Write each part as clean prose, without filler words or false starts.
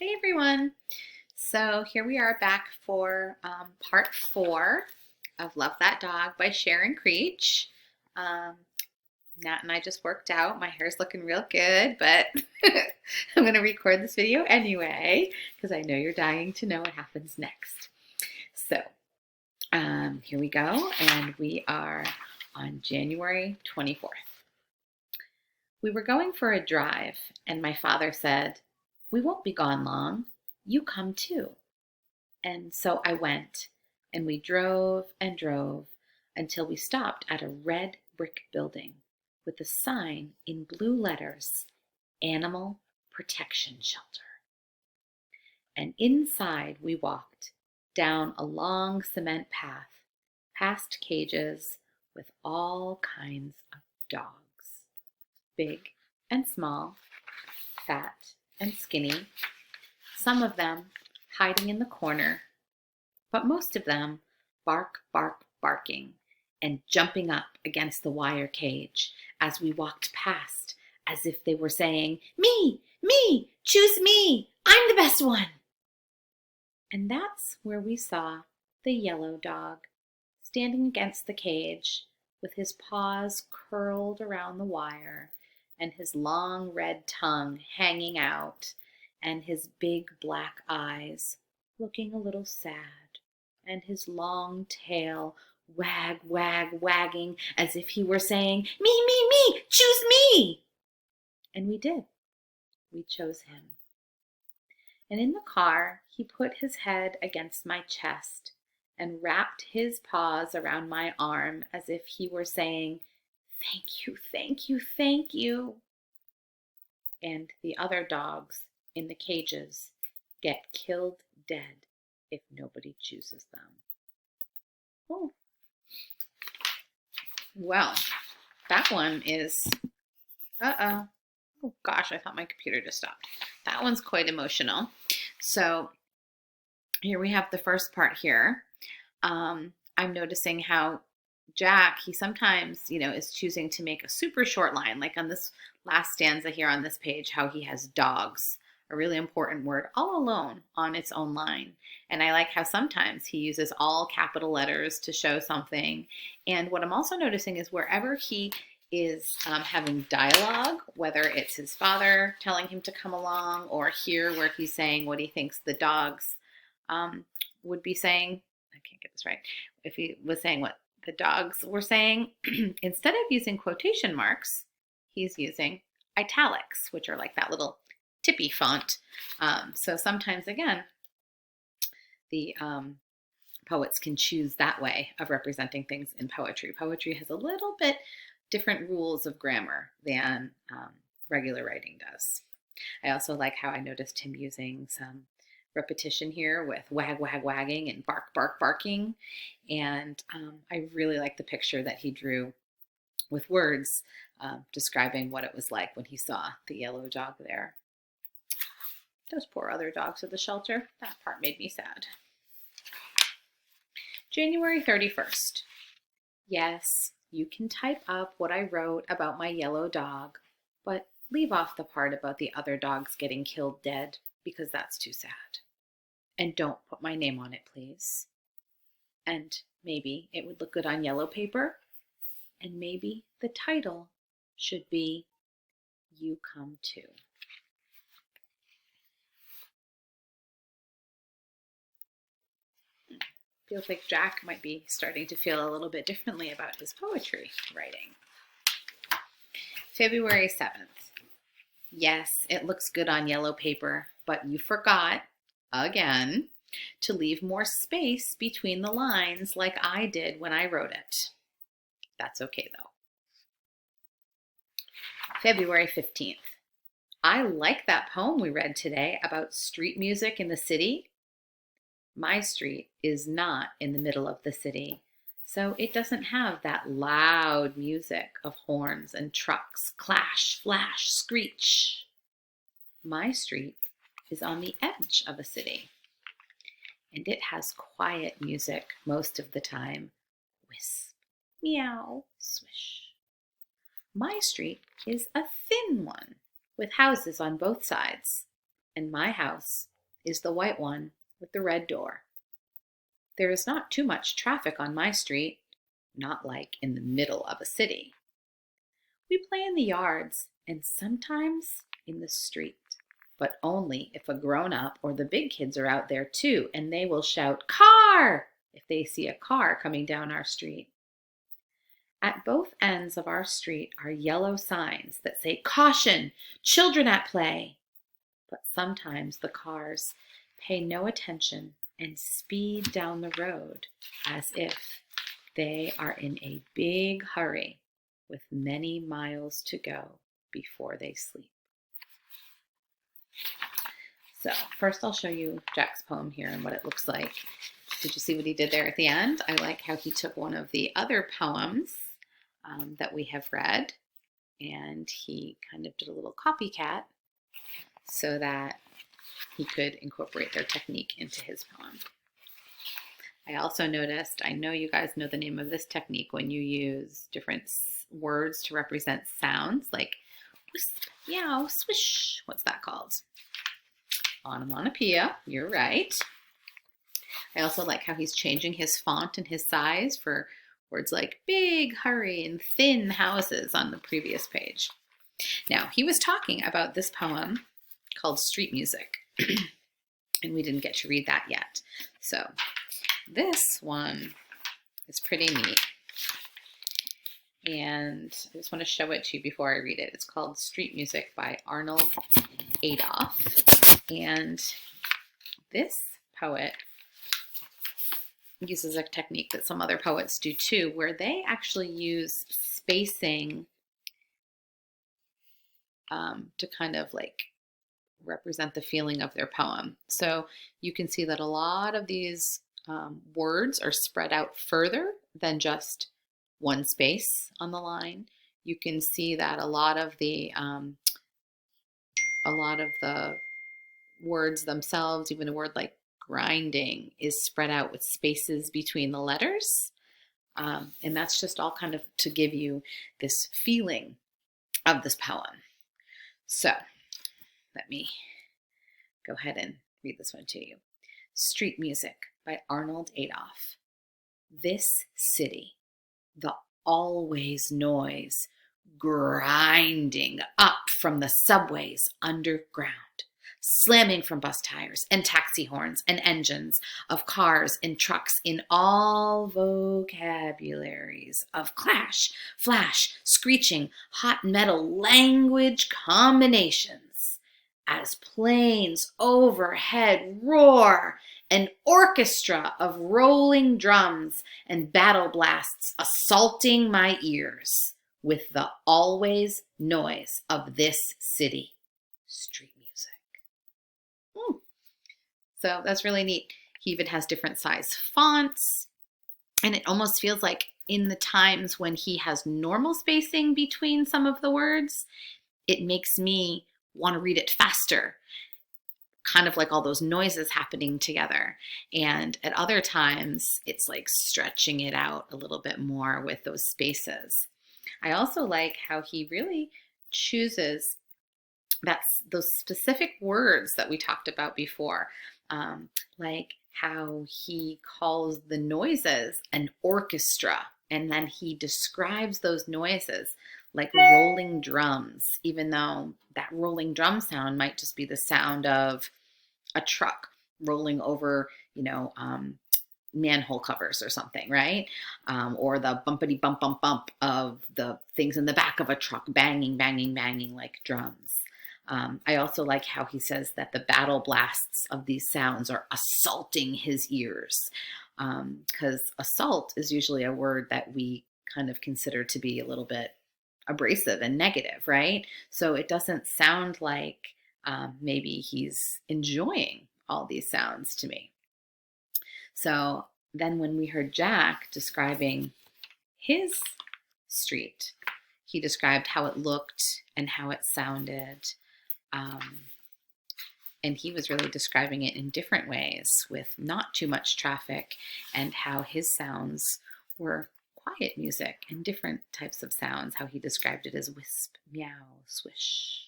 Hey everyone. So here we are back for part 4 of Love That Dog by Sharon Creech. Um, Nat and I just worked out. My hair's looking real good, but I'm going to record this video anyway because I know you're dying to know what happens next. So here we go, and we are on January 24th. We were going for a drive, and my father said, "We won't be gone long. You come too." And so I went, and we drove and drove until we stopped at a red brick building with a sign in blue letters, Animal Protection Shelter. And inside we walked down a long cement path, past cages with all kinds of dogs, big and small, fat and skinny, some of them hiding in the corner, but most of them bark, bark, barking and jumping up against the wire cage as we walked past, as if they were saying, "Me, me, choose me, I'm the best one." And that's where we saw the yellow dog, standing against the cage with his paws curled around the wire and his long red tongue hanging out and his big black eyes looking a little sad and his long tail wag, wag, wagging as if he were saying, "Me, me, me, choose me." And we did. We chose him. And in the car, he put his head against my chest and wrapped his paws around my arm as if he were saying, "Thank you, thank you, thank you." And the other dogs in the cages get killed dead if nobody chooses them. Oh, well, that one is, oh gosh, I thought my computer just stopped. That one's quite emotional. So here we have the first part here. I'm noticing how Jack, he sometimes, is choosing to make a super short line, like on this last stanza here on this page, how he has dogs, a really important word, all alone on its own line. And I like how sometimes he uses all capital letters to show something. And what I'm also noticing is wherever he is having dialogue, whether it's his father telling him to come along, or here where he's saying what he thinks the dogs would be saying. I can't get this right. If he was saying what the dogs were saying, instead of using quotation marks, he's using italics, which are like that little tippy font. So sometimes, again, the poets can choose that way of representing things in poetry. Poetry has a little bit different rules of grammar than regular writing does. I also like how I noticed him using some repetition here with wag, wag, wagging and bark, bark, barking. And I really like the picture that he drew with words describing what it was like when he saw the yellow dog there. Those poor other dogs at the shelter. That part made me sad. January 31st. Yes, you can type up what I wrote about my yellow dog, but leave off the part about the other dogs getting killed dead because that's too sad. And don't put my name on it, please. And maybe it would look good on yellow paper. And maybe the title should be You Come Too. Feels like Jack might be starting to feel a little bit differently about his poetry writing. February 7th. Yes, it looks good on yellow paper, but you forgot, again, to leave more space between the lines like I did when I wrote it. That's okay, though. February 15th. I like that poem we read today about street music in the city. My street is not in the middle of the city, so it doesn't have that loud music of horns and trucks, clash, flash, screech. My street is on the edge of a city, and it has quiet music most of the time. Wisp, meow, swish. My street is a thin one with houses on both sides, and my house is the white one with the red door. There is not too much traffic on my street, not like in the middle of a city. We play in the yards and sometimes in the street, but only if a grown-up or the big kids are out there too, and they will shout, "Car!" if they see a car coming down our street. At both ends of our street are yellow signs that say, "Caution! Children at play!" But sometimes the cars pay no attention and speed down the road as if they are in a big hurry with many miles to go before they sleep. So first I'll show you Jack's poem here and what it looks like. Did you see what he did there at the end? I like how he took one of the other poems that we have read and he kind of did a little copycat so that he could incorporate their technique into his poem. I also noticed, I know you guys know the name of this technique when you use different words to represent sounds like wisp, meow, swish. What's that called? Onomatopoeia, you're right. I also like how he's changing his font and his size for words like big, hurry, and thin houses on the previous page. Now, he was talking about this poem called Street Music, and we didn't get to read that yet. So this one is pretty neat, and I just want to show it to you before I read it. It's called Street Music by Arnold Adolph, and this poet uses a technique that some other poets do too, where they actually use spacing to kind of like represent the feeling of their poem. So you can see that a lot of these words are spread out further than just one space on the line. You can see that a lot of the words themselves, even a word like grinding, is spread out with spaces between the letters. And that's just all kind of to give you this feeling of this poem. So let me go ahead and read this one to you. Street Music by Arnold Adolph. This city, the always noise grinding up from the subways underground, slamming from bus tires and taxi horns and engines of cars and trucks in all vocabularies of clash, flash, screeching, hot metal language combinations as planes overhead roar, an orchestra of rolling drums and battle blasts assaulting my ears with the always noise of this city. Street music. So that's really neat. He even has different size fonts, and it almost feels like in the times when he has normal spacing between some of the words, it makes me want to read it faster, kind of like all those noises happening together. And at other times, it's like stretching it out a little bit more with those spaces. I also like how he really chooses those specific words that we talked about before, like how he calls the noises an orchestra, and then he describes those noises like rolling drums, even though that rolling drum sound might just be the sound of a truck rolling over, manhole covers or something, right? Or the bumpity bump bump bump of the things in the back of a truck banging, banging, banging like drums. I also like how he says that the battle blasts of these sounds are assaulting his ears, because assault is usually a word that we kind of consider to be a little bit abrasive and negative, right? So it doesn't sound like maybe he's enjoying all these sounds to me. So then when we heard Jack describing his street, he described how it looked and how it sounded. And he was really describing it in different ways with not too much traffic, and how his sounds were quiet music and different types of sounds, how he described it as wisp, meow, swish.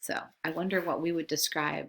So I wonder what we would describe